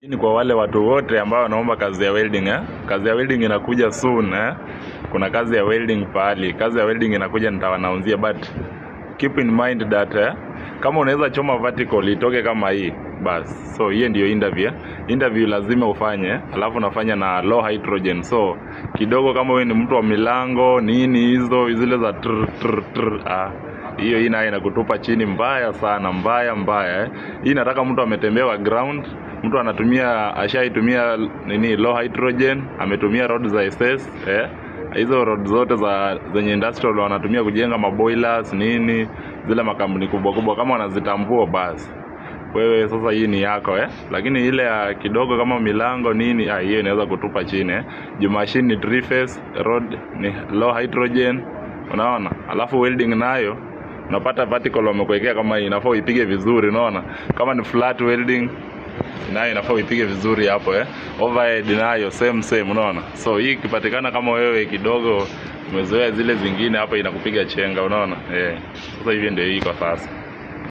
Hii ni kwa wale watu wote ambao wanaomba kazi ya welding Kazi ya welding inakuja soon Kuna kazi ya welding pahali. Kazi ya welding inakuja nitawanaunzia, but keep in mind that kama unaweza choma vertical itoke kama hii bas. So hiyo ndio interview. Interview lazima ufanye, alafu unafanya na low hydrogen. So kidogo kama wewe ni mtu wa milango nini hizo zile za hiyo ina inakutupa chini mbaya sana, mbaya. Hii nataka mtu ametembewa ground, mtu anatumia ashaitumia nini low hydrogen, ametumia rod za SS hizo rod zote zenye industrial wanatumia kujenga maboilers nini, zile makampuni kubwa kama wanazitambua basi wewe sasa hii ni yako Lakini ile ya kidogo kama milango nini hiyo inaweza kutupa chini machine ni 3 phase, rod ni low hydrogen, unaona. Alafu welding nayo unapata vertical wamekuwekea kama hii, inafaa ipige vizuri, unaona. Kama ni flat welding nayo inafaa ipige vizuri hapo overhead nayo same, unaona. So hii ikipatikana kama wewe kidogo umezoea zile zingine, hapa inakupiga chenga, unaona. Sasa hivi ndio hii kwa sasa.